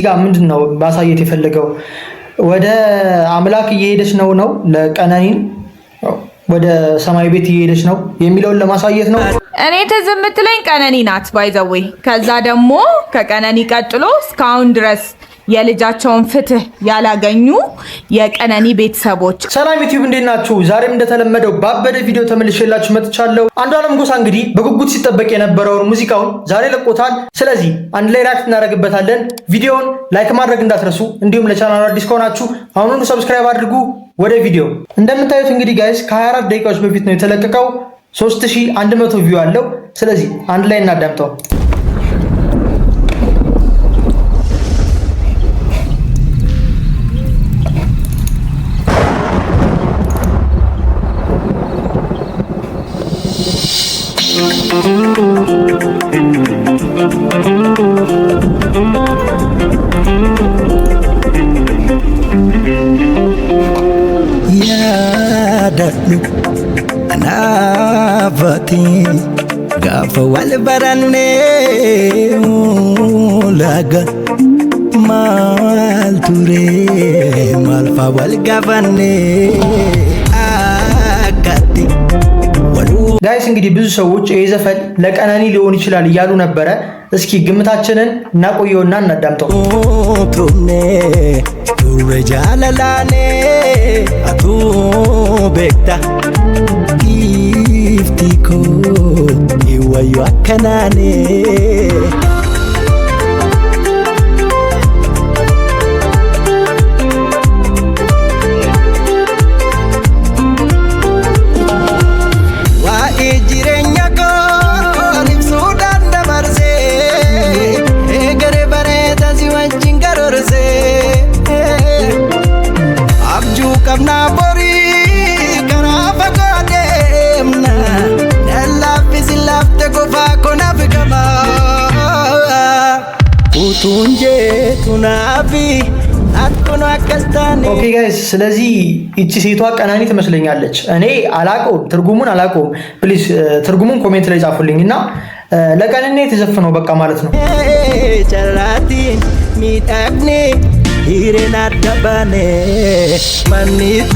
ጋር ምንድነው ማሳየት የፈለገው? ወደ አምላክ እየሄደች ነው ለቀነኒን ወደ ሰማይ ቤት እየሄደች ነው የሚለውን ለማሳየት ነው። እኔ ተዘምትለኝ ቀነኒ ናት ባይዘዌ። ከዛ ደግሞ ከቀነኒ ቀጥሎ እስካሁን ድረስ የልጃቸውን ፍትህ ያላገኙ የቀነኒ ቤተሰቦች። ሰላም ዩቲዩብ እንዴት ናችሁ? ዛሬም እንደተለመደው ባበደ ቪዲዮ ተመልሼላችሁ መጥቻለሁ። አንዷለም ጎሳ እንግዲህ በጉጉት ሲጠበቅ የነበረውን ሙዚቃውን ዛሬ ለቆታል። ስለዚህ አንድ ላይ ሪአክት እናደርግበታለን። ቪዲዮውን ላይክ ማድረግ እንዳትረሱ፣ እንዲሁም ለቻናሉ አዲስ ከሆናችሁ አሁኑኑ ሰብስክራይብ አድርጉ። ወደ ቪዲዮ እንደምታዩት እንግዲህ ጋይስ ከ24 ደቂቃዎች በፊት ነው የተለቀቀው። 3100 ቪው አለው። ስለዚህ አንድ ላይ እናዳምጠው። yaadadhu anaafati gaafa wal barannee laga maal ture maal fa wal gaafannee akkatti ጋይስ እንግዲህ ብዙ ሰዎች ይሄ ዘፈን ለቀነኒ ሊሆን ይችላል እያሉ ነበረ። እስኪ ግምታችንን እናቆየውና እናዳምጠው። ቱምኔ ቱረጃላላኔ አቱ ቤክታ ጊፍቲኮ ይወዩ አከናኔ ኦኬ ጋይስ፣ ስለዚህ እቺ ሴቷ ቀነኒ ትመስለኛለች። እኔ አላቆም ትርጉሙን አላቆም። ፕሊዝ ትርጉሙን ኮሜንት ላይ ጻፉልኝና ለቀነኒ የተዘፈነው በቃ ማለት ነው። ጨራቲ ሚጣግኔ ኢሬና ዳባኔ ማኒቲ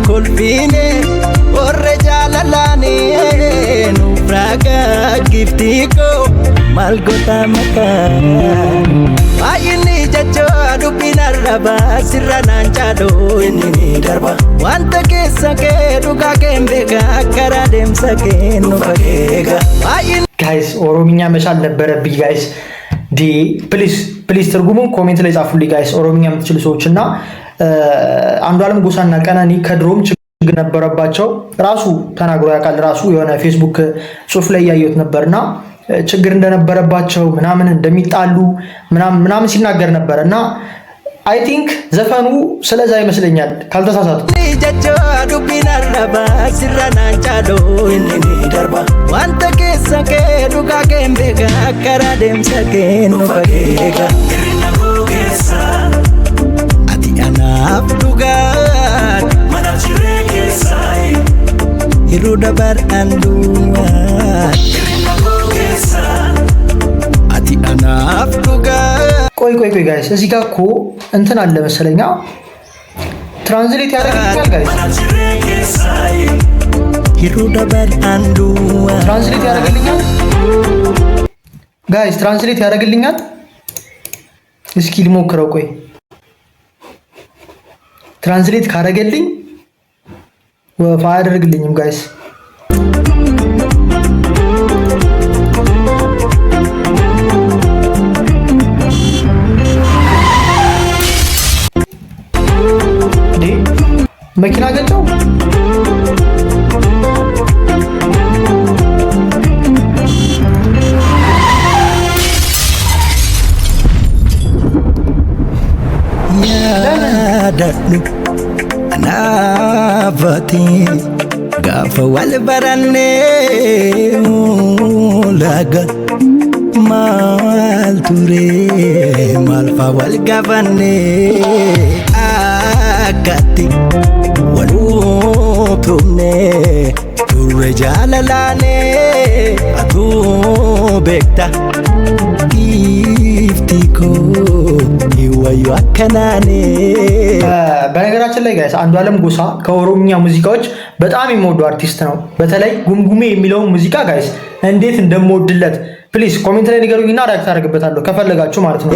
ኮልፊኔ ኦሬጃላላኔ ኑፍራጋ ጊፍቲኮ ማልጎታ መካ አይኒ ጀጆ ዱቢና ረባ ሲራናንቻዶ እኒ ደርባ ዋንተ ከሰከ ዱጋ ከምቤጋ ከራ ደምሰከ ኑፈጌጋ አይኒ ጋይስ ኦሮሚኛ መቻል ነበረብኝ ጋይስ። ዲ ፕሊዝ ትርጉሙን ኮሜንት ላይ ጻፉልኝ ጋይስ፣ ኦሮሚኛ የምትችሉ ሰዎችና አንዷለም ጎሳና ቀነኒ ከድሮም ችግር ነበረባቸው። ራሱ ተናግሮ ያውቃል። ራሱ የሆነ ፌስቡክ ጽሁፍ ላይ ያየሁት ነበርና ችግር እንደነበረባቸው ምናምን እንደሚጣሉ ምናምን ሲናገር ነበርና አይ ቲንክ ዘፈኑ ስለዛ ይመስለኛል ካልተሳሳቱ። ጀጆ ዱቢና ረባ ሲራናንቻዶ እኒ ደርባ ዋንተ ከሰከ ዱጋ ከምቤጋ ከራ ደምሰከ ኑፈጌጋ አቲ አናፍ ዱጋ hiru dabar anduwa ati anaf duga ቆይ ጋይስ እዚህ ጋር እኮ እንትን አለ መሰለኛ ትራንስሌት ያደርግልኛል ጋይስ። hiru dabar anduwa ትራንስሌት ያደርግልኛል ጋይስ፣ ትራንስሌት ያደርግልኛል። እስኪ ልሞክረው። ቆይ ትራንስሌት ካደረገልኝ ወፋ አያደርግልኝም ጋይስ። መኪና ገጨው። yaadadhu anaafati gaafa wal barannee laga maal ture maal fa wal gaafannee akkatti waluu tumne turre jaalalaane atuu beekta giftiko ወዩ አከናኔ በነገራችን ላይ ጋይስ አንዱዓለም ጎሳ ከኦሮምኛ ሙዚቃዎች በጣም የሚወደው አርቲስት ነው። በተለይ ጉምጉሜ የሚለው ሙዚቃ ጋይስ እንዴት እንደምወድለት ፕሊዝ ኮሜንት ላይ ንገሩኝና ሪአክት አደርግበታለሁ ከፈለጋችሁ ማለት ነው።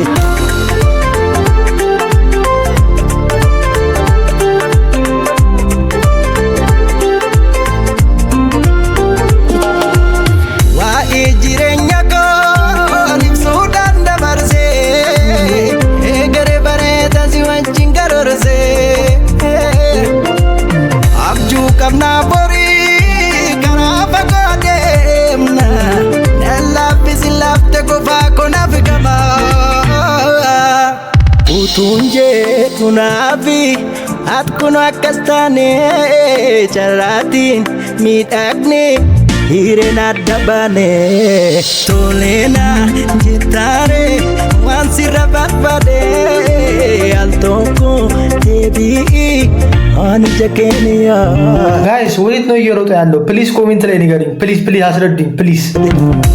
tunje tunafi at kuno akastane chalatin midakne hirena dabane tolena jitare wansirabat bade altoko tebi አንጀከኒያ ጋይስ ወዴት ነው እየሮጠ ያለው? ፕሊዝ ኮሜንት ላይ ንገሩኝ። ፕሊዝ አስረዱኝ ፕሊዝ።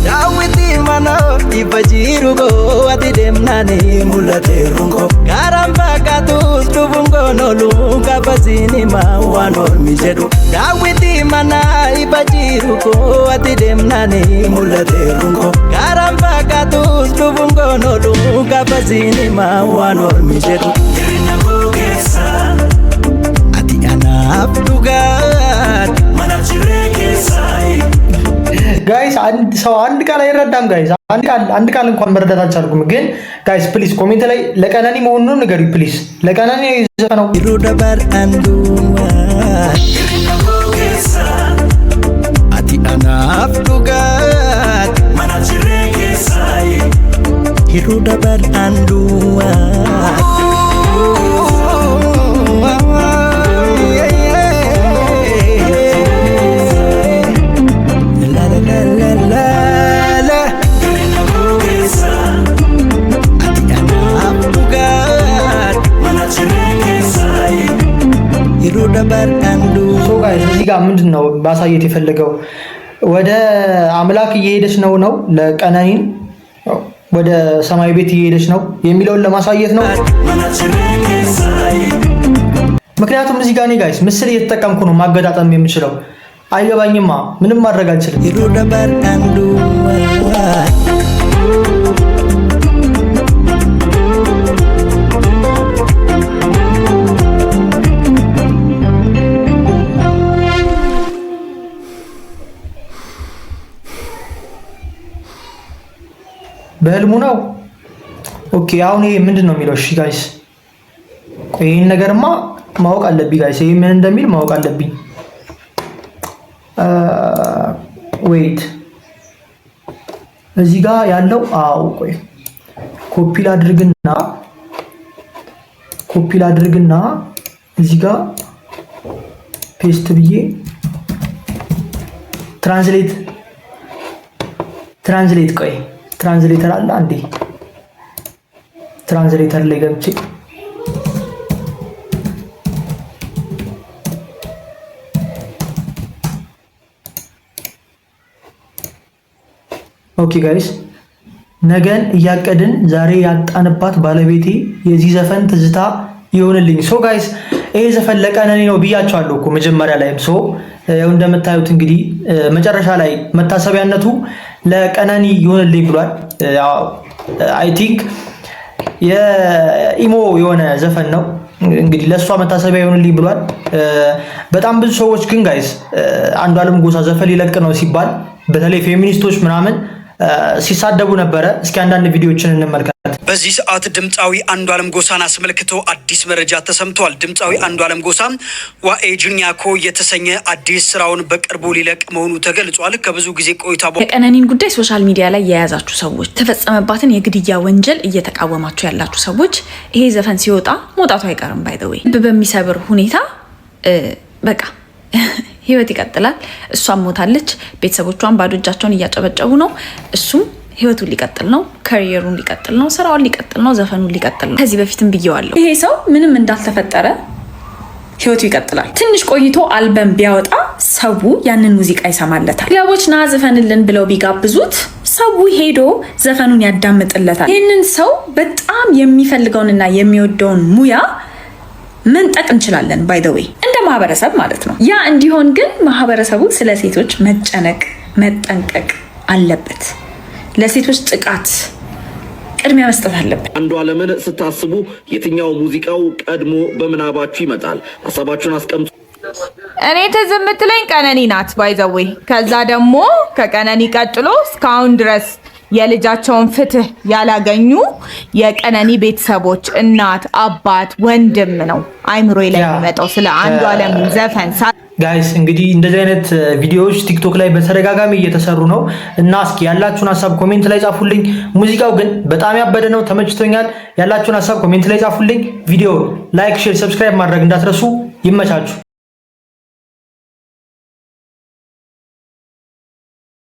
ዳዊት ማና ይፈጂሩጎ አዲደምናኔ ሙለቴሩንጎ ካራምባካቱስ ቱቡንጎ ኖሉ ካፈሲኒ ማዋኖር ሚጀዱ ዳዊት ማና ይፈጂሩጎ አዲደምናኔ ሙለቴሩንጎ ካራምባካቱስ ቱቡንጎ ኖሉ ካፈሲኒ ማዋኖር ሚጀዱ ጋይስ አንድ ሰው አንድ ቃል አይረዳም ጋይስ። አንድ ቃል እንኳን መረዳት አልቻልኩም። ግን ጋይስ ፕሊዝ ኮሜንት ላይ ለቀነኒ መሆኑን ንገሩኝ ፕሊዝ። ለቀነኒ ዘፈነው ይሩዳባር አንዱማ አቲ አናፍ ዱጋት ማናችሬጌሳይ ይሩዳባር አንዱማ ሶ ጋይስ እዚህ ጋር ምንድነው ማሳየት የፈለገው? ወደ አምላክ እየሄደች ነው ለቀነኒን ወደ ሰማይ ቤት እየሄደች ነው የሚለውን ለማሳየት ነው። ምክንያቱም እዚህ ጋር እኔ ጋይስ ምስል እየተጠቀምኩ ነው ማገጣጠም የምችለው። አይገባኝማ ምንም ማድረግ አልችልም። በህልሙ ነው። ኦኬ አሁን ይሄ ምንድነው የሚለው? እሺ ጋይስ ይሄን ነገርማ ማወቅ አለብኝ ጋይስ። ይሄ ምን እንደሚል ማወቅ አለብኝ። ዌይት እዚህ ጋር ያለው ቆይ ኮፒ ላድርግና እዚህ ጋር ፔስት ብዬ ትራንስሌት ቆይ ትራንስሌተር አለ አንዴ ትራንስሌተር ላይ ገብቼ ኦኬ ጋይስ ነገን እያቀድን ዛሬ ያጣንባት ባለቤቴ የዚህ ዘፈን ትዝታ ይሆንልኝ። ሶ ጋይስ ይሄ ዘፈን ለቀነኒ ነው ብያቸዋለሁ እኮ መጀመሪያ ላይም። ሶ ያው እንደምታዩት እንግዲህ መጨረሻ ላይ መታሰቢያነቱ ለቀነኒ ይሆንልኝ ብሏል። አይ ቲንክ የኢሞ የሆነ ዘፈን ነው እንግዲህ ለሷ መታሰቢያ ይሆንልኝ ብሏል። በጣም ብዙ ሰዎች ግን ጋይስ አንዱዓለም ጎሳ ዘፈን ሊለቅ ነው ሲባል በተለይ ፌሚኒስቶች ምናምን ሲሳደቡ ነበረ። እስኪ አንዳንድ ቪዲዮዎችን እንመልከት። በዚህ ሰዓት ድምፃዊ አንዱዓለም ጎሳን አስመልክቶ አዲስ መረጃ ተሰምቷል። ድምፃዊ አንዱዓለም ጎሳ ዋኤ ጁኒያኮ የተሰኘ አዲስ ስራውን በቅርቡ ሊለቅ መሆኑ ተገልጿል። ከብዙ ጊዜ ቆይታ የቀነኒን ጉዳይ ሶሻል ሚዲያ ላይ የያዛችሁ ሰዎች፣ ተፈጸመባትን የግድያ ወንጀል እየተቃወማችሁ ያላችሁ ሰዎች ይሄ ዘፈን ሲወጣ መውጣቱ አይቀርም። ባይ ዘ ዌይ በሚሰብር ሁኔታ በቃ ህይወት ይቀጥላል። እሷም ሞታለች። ቤተሰቦቿን ባዶ እጃቸውን እያጨበጨቡ ነው። እሱም ህይወቱን ሊቀጥል ነው፣ ካሪየሩን ሊቀጥል ነው፣ ስራውን ሊቀጥል ነው፣ ዘፈኑን ሊቀጥል ነው። ከዚህ በፊትም ብየዋለሁ፣ ይሄ ሰው ምንም እንዳልተፈጠረ ህይወቱ ይቀጥላል። ትንሽ ቆይቶ አልበም ቢያወጣ ሰው ያንን ሙዚቃ ይሰማለታል። ክለቦች ና ዘፈንልን ብለው ቢጋብዙት ሰው ሄዶ ዘፈኑን ያዳምጥለታል። ይህንን ሰው በጣም የሚፈልገውንና የሚወደውን ሙያ መንጠቅ እንችላለን። ባይ ዘ ዌይ እንደ ማህበረሰብ ማለት ነው። ያ እንዲሆን ግን ማህበረሰቡ ስለ ሴቶች መጨነቅ መጠንቀቅ አለበት። ለሴቶች ጥቃት ቅድሚያ መስጠት አለበት። አንዷለምን ስታስቡ የትኛው ሙዚቃው ቀድሞ በምናባችሁ ይመጣል? ሐሳባችሁን አስቀምጡ። እኔ ትዝ የምትለኝ ቀነኒ ናት ባይ ዘ ዌይ። ከዛ ደግሞ ከቀነኒ ቀጥሎ እስካሁን ድረስ የልጃቸውን ፍትህ ያላገኙ የቀነኒ ቤተሰቦች እናት፣ አባት፣ ወንድም ነው አይምሮዬ ላይ የሚመጣው ስለ አንዷለም ዘፈን። ጋይስ እንግዲህ እንደዚህ አይነት ቪዲዮዎች ቲክቶክ ላይ በተደጋጋሚ እየተሰሩ ነው እና እስኪ ያላችሁን ሀሳብ ኮሜንት ላይ ጻፉልኝ። ሙዚቃው ግን በጣም ያበደ ነው፣ ተመችቶኛል። ያላችሁን ሀሳብ ኮሜንት ላይ ጻፉልኝ። ቪዲዮ ላይክ፣ ሼር፣ ሰብስክራይብ ማድረግ እንዳትረሱ። ይመቻችሁ።